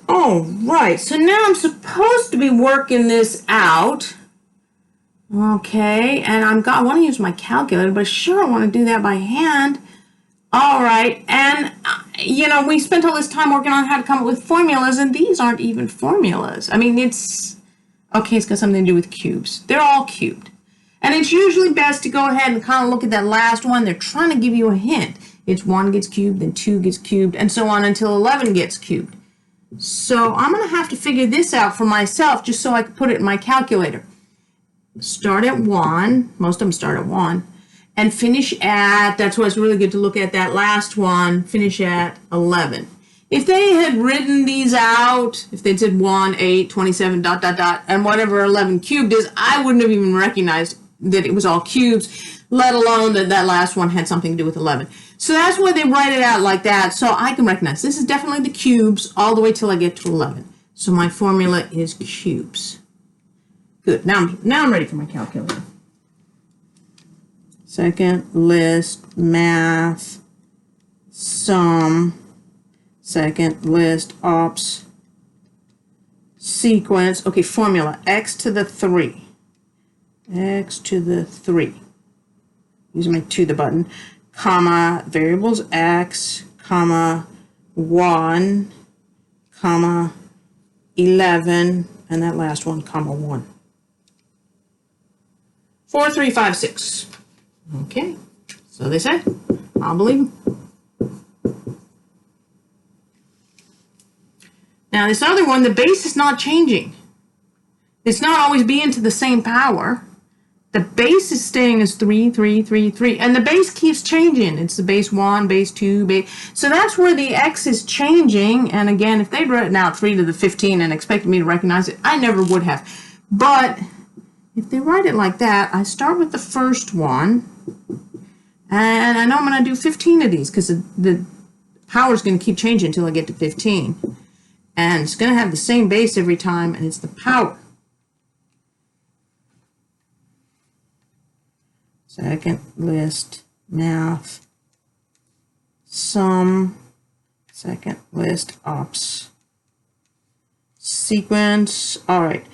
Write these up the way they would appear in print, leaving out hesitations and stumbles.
All right, so now I'm supposed to be working this out. Okay, and I want to use my calculator, but sure I want to do that by hand. All right, and we spent all this time working on how to come up with formulas, and these aren't even formulas. I mean, it's got something to do with cubes. They're all cubed. And it's usually best to go ahead and kind of look at that last one. They're trying to give you a hint. It's 1 gets cubed, then 2 gets cubed, and so on until 11 gets cubed. So I'm going to have to figure this out for myself just so I can put it in my calculator. Start at 1. Most of them start at 1. And finish at, that's why it's really good to look at that last one, finish at 11. If they had written these out, if they'd said 1, 8, 27, ... and whatever 11 cubed is, I wouldn't have even recognized that it was all cubes, let alone that that last one had something to do with 11. So that's why they write it out like that, so I can recognize this is definitely the cubes all the way till I get to 11. So my formula is cubes. Good, now I'm ready for my calculator. Second list, math, sum, second list, ops, sequence. Okay, formula, x to the 3. X to the 3. Using my to the button. Comma, variables x, comma, 1, comma, 11, and that last one, comma, 1. 4, 3, 5, 6. Okay, so they say. I'll believe them. Now this other one, the base is not changing. It's not always being to the same power. The base is staying as 3, 3, 3, 3, and the base keeps changing. It's the base 1, base 2, base. So that's where the x is changing. And again, if they'd written out 3 to the 15 and expected me to recognize it, I never would have. But if they write it like that, I start with the first one, and I know I'm going to do 15 of these because the power is going to keep changing until I get to 15. And it's going to have the same base every time, and it's the power. Second list, math, sum, second list, ops, sequence. All right,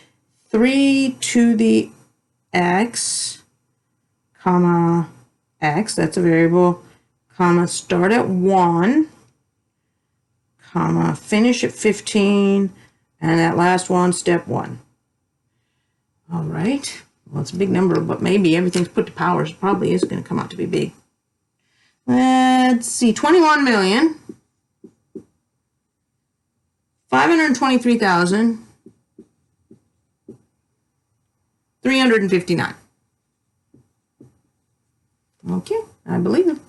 3 to the x, comma, x, that's a variable, comma, start at 1, comma, finish at 15, and that last one, step 1. All right. Well, it's a big number, but maybe everything's put to powers. It probably is going to come out to be big. Let's see, 21,523,359. Okay, I believe them.